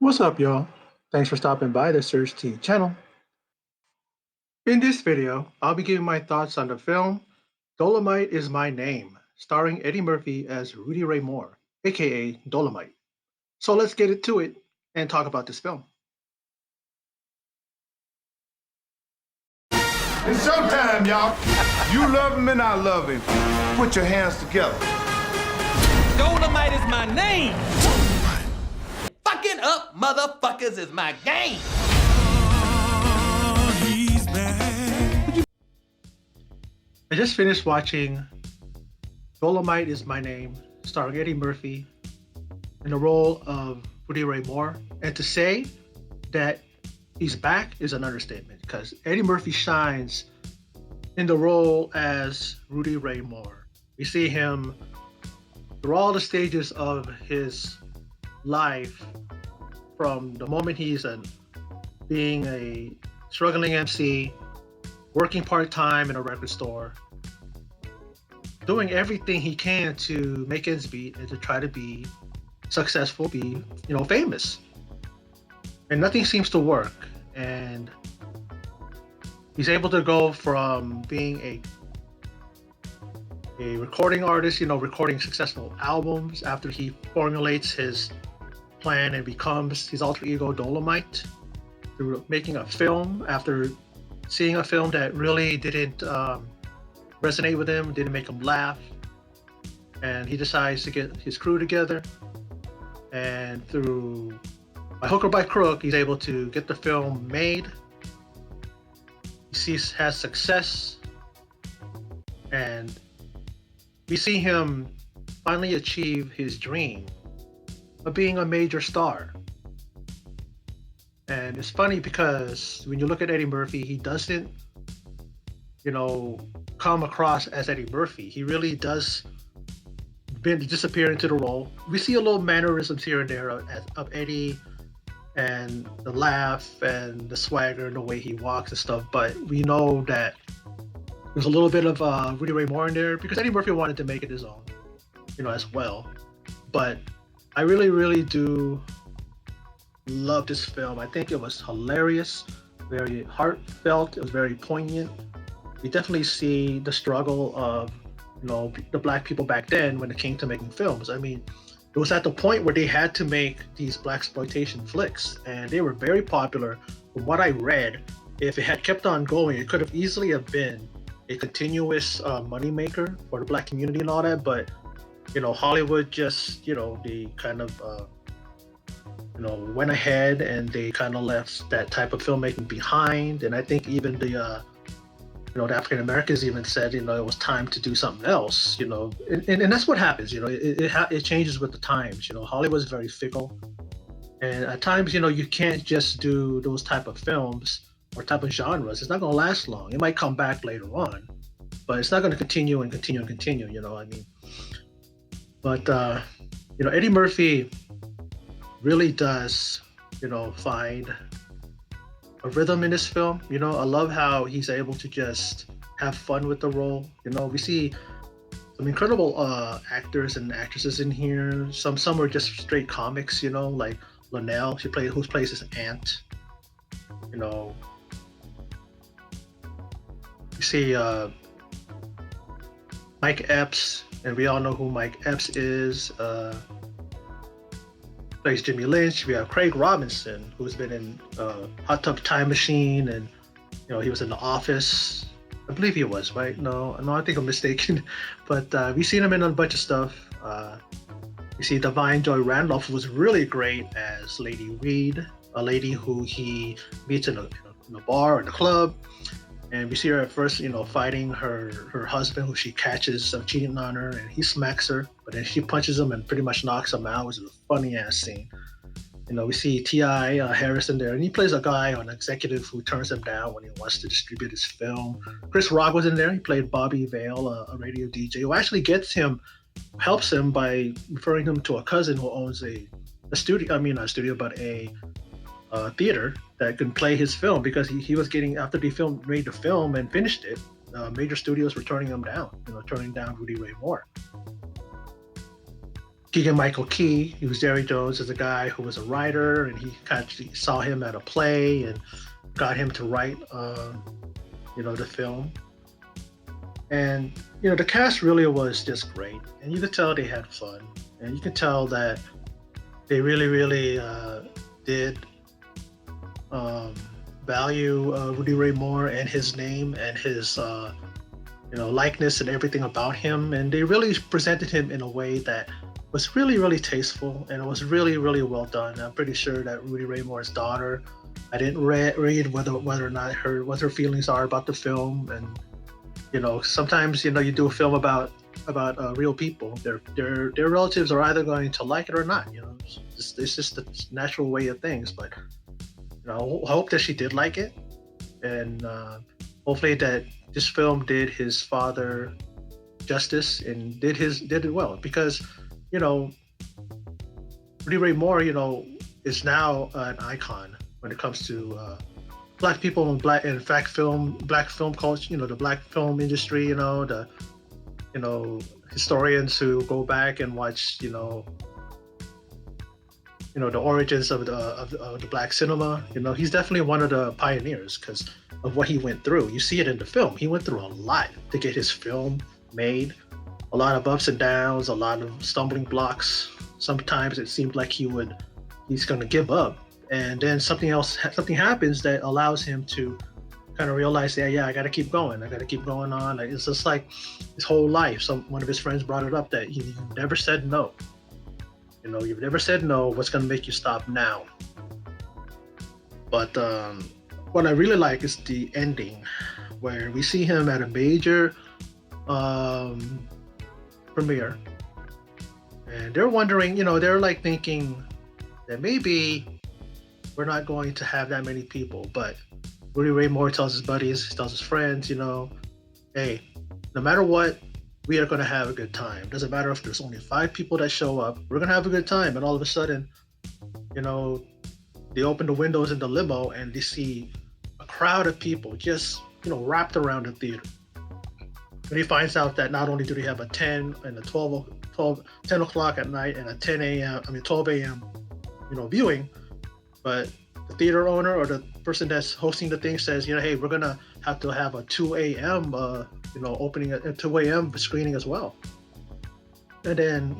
What's up, y'all? Thanks for stopping by the Search T channel. In this video, I'll be giving my thoughts on the film Dolemite is My Name, starring Eddie Murphy as Rudy Ray Moore, aka Dolemite. So let's get into it and talk about this film. It's showtime, y'all. You love him and I love him. Put your hands together. Dolemite is my name. Fucking up motherfuckers is my game. I just finished watching Dolemite is My Name, starring Eddie Murphy in the role of Rudy Ray Moore. And to say that he's back is an understatement because Eddie Murphy shines in the role as Rudy Ray Moore. We see him through all the stages of his life, from the moment he's being a struggling MC, working part-time in a record store, doing everything he can to make ends meet and to try to be successful, be famous. And nothing seems to work. And he's able to go from being a recording artist, recording successful albums after he formulates his plan and becomes his alter ego Dolemite, through making a film after seeing a film that really didn't resonate with him, didn't make him laugh, and he decides to get his crew together, and through by hook or by crook he's able to get the film made. He has success, and we see him finally achieve his dream of being a major star. And it's funny because when you look at Eddie Murphy, he doesn't, come across as Eddie Murphy. He really does disappear into the role. We see a little mannerisms here and there of Eddie, and the laugh and the swagger and the way he walks and stuff, but we know that there's a little bit of Rudy Ray Moore in there because Eddie Murphy wanted to make it his own, as well. But I really, really do love this film. I think it was hilarious, very heartfelt, it was very poignant. We definitely see the struggle of, the black people back then when it came to making films. I mean, it was at the point where they had to make these blaxploitation flicks, and they were very popular. From what I read, if it had kept on going, it could have easily have been a continuous moneymaker for the black community and all that, but Hollywood just, they kind of, went ahead and they kind of left that type of filmmaking behind. And I think even the African Americans even said, it was time to do something else, and that's what happens, it changes with the times. Hollywood is very fickle. And at times, you can't just do those type of films or type of genres. It's not going to last long. It might come back later on, but it's not going to continue and continue and continue, But, Eddie Murphy really does, find a rhythm in this film. I love how he's able to just have fun with the role. We see some incredible actors and actresses in here. Some are just straight comics, like Linnell, who plays his aunt. You see Mike Epps, and we all know who Mike Epps is. Plays Jimmy Lynch. We have Craig Robinson, who's been in Hot Tub Time Machine, and he was in The Office. I believe he was, right? No, I think I'm mistaken. But we've seen him in a bunch of stuff. You see Divine Joy Randolph, who was really great as Lady Reed, a lady who he meets in a bar or in a club. And we see her at first, fighting her husband, who she catches cheating on her, and he smacks her, but then she punches him and pretty much knocks him out. It was a funny ass scene. We see T.I. Harrison there, and he plays a guy, an executive who turns him down when he wants to distribute his film. Chris Rock was in there. He played Bobby Vale, a radio DJ, who actually helps him by referring him to a cousin who owns a theater that can play his film, because he was getting, after they made the film and finished it, major studios were turning him down, turning down Rudy Ray Moore. Keegan-Michael Key. He was Jerry Jones as a guy who was a writer, and he kind of saw him at a play and got him to write, the film. And the cast really was just great, and you could tell they had fun, and you could tell that they really, really did value Rudy Ray Moore and his name and his likeness and everything about him, and they really presented him in a way that was really, really tasteful, and it was really, really well done. I'm pretty sure that Rudy Ray Moore's daughter, I didn't read whether or not what her feelings are about the film, and sometimes you do a film about real people. Their relatives are either going to like it or not. It's just the natural way of things. But I hope that she did like it, and hopefully that this film did his father justice and did it well, because Rudy Ray Moore is now an icon when it comes to black people and black film culture, the black film industry, the historians who go back and watch the origins of the black cinema. He's definitely one of the pioneers because of what he went through. You see it in the film. He went through a lot to get his film made, a lot of ups and downs, a lot of stumbling blocks. Sometimes it seemed like he's going to give up, and then something happens that allows him to kind of realize, I got to keep going. I got to keep going on. It's just like his whole life. One of his friends brought it up that you never said no. You've never said no. What's going to make you stop now? But what I really like is the ending, where we see him at a major premiere, and they're wondering, they're like thinking that maybe we're not going to have that many people, but Rudy Ray Moore tells his buddies, tells his friends, hey, no matter what, we are going to have a good time. Doesn't matter if there's only 5 people that show up, we're going to have a good time. And all of a sudden, they open the windows in the limo and they see a crowd of people just, wrapped around the theater. And he finds out that not only do they have a 10 and a 10 o'clock at night and a 12 a.m., viewing, but the theater owner or the person that's hosting the thing says, hey, we're going to have a 2 a.m., opening a 2 a.m. screening as well. And then,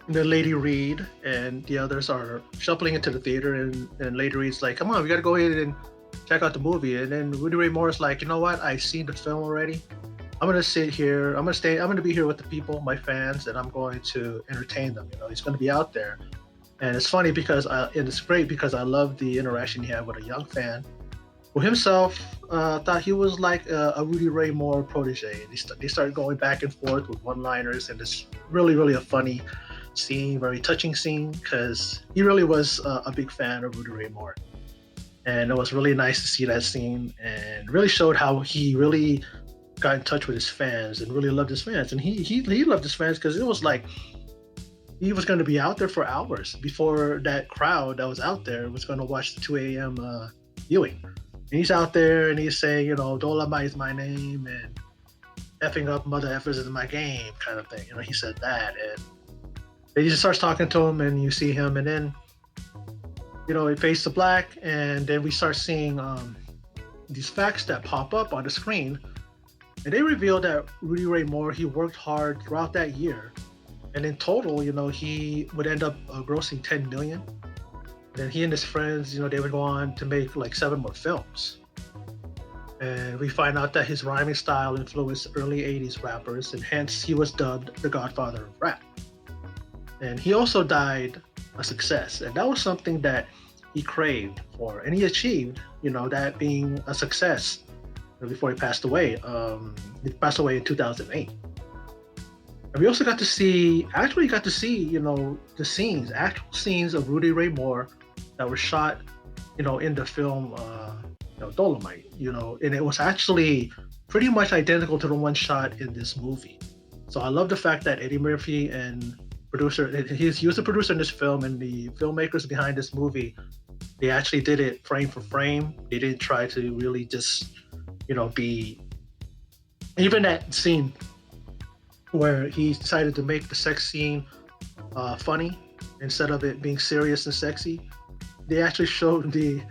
Lady Reed and the others are shuffling into the theater, and Lady Reed's like, come on, we got to go ahead and check out the movie. And then Rudy Ray Moore's like, you know what? I've seen the film already. I'm going to sit here. I'm going to be here with the people, my fans, and I'm going to entertain them. He's going to be out there. And it's funny because it's great because I love the interaction he had with a young fan who himself thought he was like a Rudy Ray Moore protege. They started going back and forth with one-liners, and it's really, really a funny scene, very touching scene, because he really was a big fan of Rudy Ray Moore. And it was really nice to see that scene, and really showed how he really got in touch with his fans and really loved his fans. And he loved his fans because it was like he was going to be out there for hours before that crowd that was out there was going to watch the 2 a.m. Viewing. And he's out there and he's saying, Dolemite is my name and effing up mother effers is my game kind of thing. He said that. And then he just starts talking to him, and you see him, and then, it fades to black, and then we start seeing these facts that pop up on the screen. And they reveal that Rudy Ray Moore, he worked hard throughout that year. And in total, he would end up grossing $10 million. And then he and his friends, they would go on to make like 7 more films. And we find out that his rhyming style influenced early 80s rappers, and hence he was dubbed the Godfather of rap. And he also died a success. And that was something that he craved for, and he achieved, that being a success before he passed away. He passed away in 2008. And we also got to see, the actual scenes of Rudy Ray Moore that were shot, in the film, Dolemite, and it was actually pretty much identical to the one shot in this movie. So I love the fact that Eddie Murphy and he was a producer in this film, and the filmmakers behind this movie, they actually did it frame for frame. They didn't try to really just, be, even that scene where he decided to make the sex scene funny instead of it being serious and sexy. They actually showed the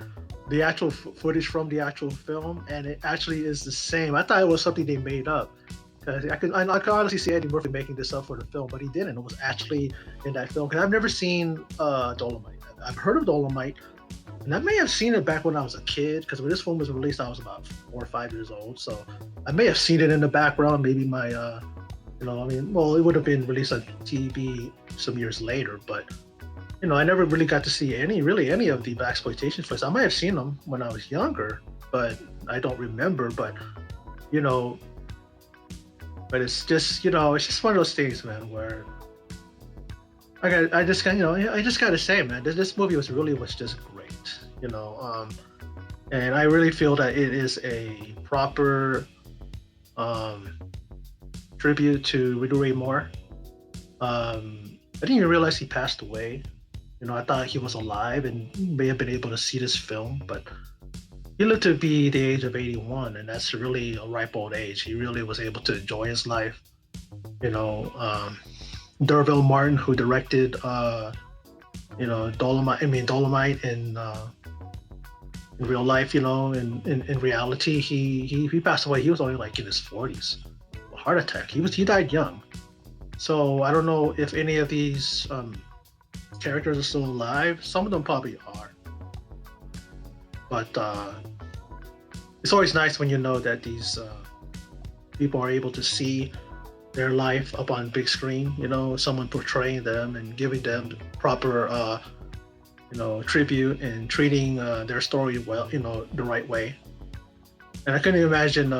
actual footage from the actual film, and it actually is the same. I thought it was something they made up. 'Cause I could honestly see Eddie Murphy making this up for the film, but he didn't. It was actually in that film. Because I've never seen Dolemite. I've heard of Dolemite, and I may have seen it back when I was a kid. Because when this film was released, I was about 4 or 5 years old. So I may have seen it in the background. Maybe my, I mean, well, it would have been released on TV some years later, but I never really got to see any of the blaxploitation flicks. I might have seen them when I was younger, but I don't remember. You know, but it's just one of those things, man, where I just gotta say, man, this movie was just great, and I really feel that it is a proper um, tribute to Rudy Ray Moore. I didn't even realize he passed away. I thought he was alive and may have been able to see this film, but he lived to be the age of 81, and that's really a ripe old age. He really was able to enjoy his life. You know, um, Derville Martin, who directed, Dolemite in real life, in reality, he passed away. He was only like in his 40s, a heart attack. He died young. So I don't know if any of these characters are still alive. Some of them probably are, but it's always nice when you know that these people are able to see their life up on big screen. Someone portraying them and giving them proper, tribute and treating their story well, the right way. And I couldn't imagine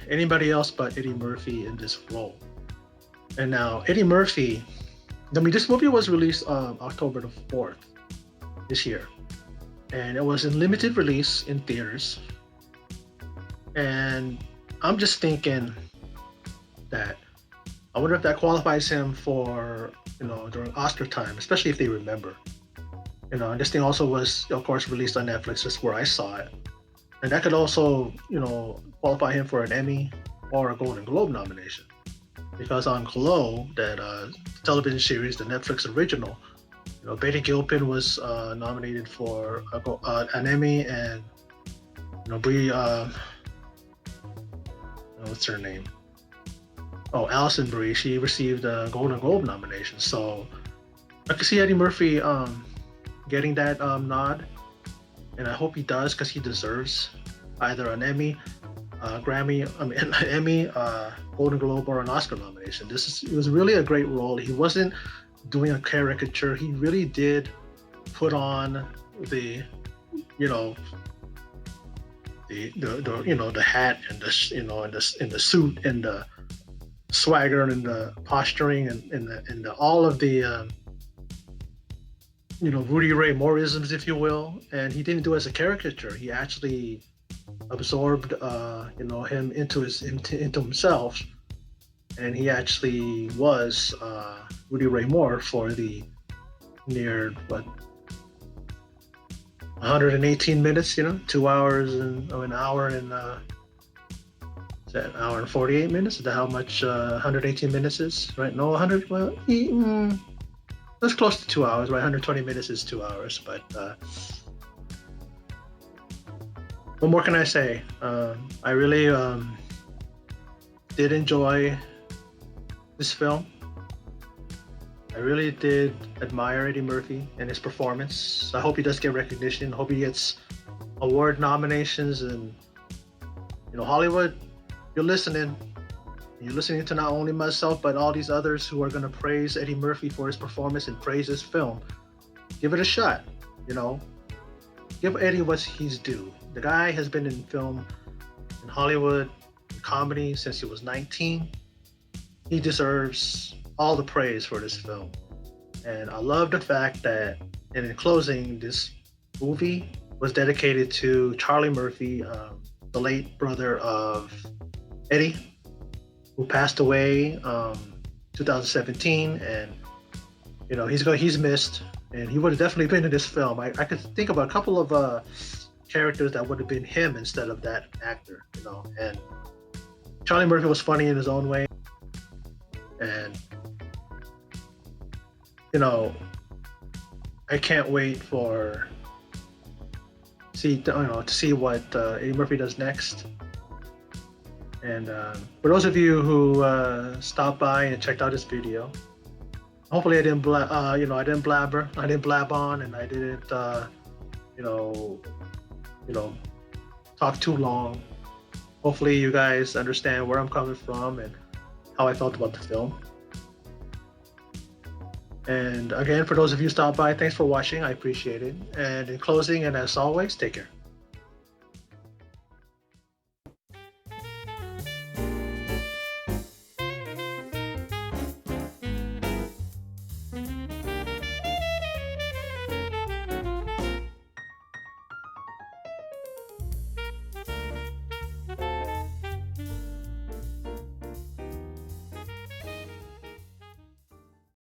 anybody else but Eddie Murphy in this role. And now Eddie Murphy, I mean, this movie was released October the 4th this year, and it was in limited release in theaters. And I'm just thinking that I wonder if that qualifies him for, during Oscar time, especially if they remember. And this thing also was, of course, released on Netflix. That's where I saw it. And that could also, qualify him for an Emmy or a Golden Globe nomination. Because on Glow, that television series, the Netflix original, Betty Gilpin was nominated for an Emmy, and Brie, what's her name? Oh, Alison Brie. She received a Golden Globe nomination. So I could see Eddie Murphy getting that nod, and I hope he does because he deserves either an Emmy, Grammy, an Emmy, Golden Globe, or an Oscar nomination. It was really a great role. He wasn't doing a caricature. He really did put on the, the hat and the suit and the swagger and the posturing and all of the Rudy Ray Mooreisms, if you will. And he didn't do it as a caricature. He actually absorbed him into himself, and he actually was Rudy Ray Moore for the near 118 minutes, 2 hours and an hour and is that an hour and 48 minutes? Is that how much 118 minutes is? Right? No, 100. Well, that's close to 2 hours, right? 120 minutes is 2 hours, but what more can I say? I really did enjoy this film. I really did admire Eddie Murphy and his performance. I hope he does get recognition. I hope he gets award nominations. And Hollywood, you're listening. You're listening to not only myself, but all these others who are going to praise Eddie Murphy for his performance and praise his film. Give it a shot. Give Eddie what he's due. The guy has been in film, in Hollywood, in comedy since he was 19. He deserves all the praise for this film. And I love the fact that, and in closing, this movie was dedicated to Charlie Murphy, the late brother of Eddie, who passed away 2017. And he's missed, and he would have definitely been in this film. I could think of a couple of characters that would have been him instead of that actor. And Charlie Murphy was funny in his own way, And you know, I can't wait for to see what Eddie Murphy does next. And for those of you who stopped by and checked out this video, hopefully I didn't I didn't blabber, I didn't blab on, and I didn't you know you know talk too long. Hopefully you guys understand where I'm coming from and how I felt about the film. And again, for those of you who stopped by, thanks for watching. I appreciate it. And in closing, and as always, take care.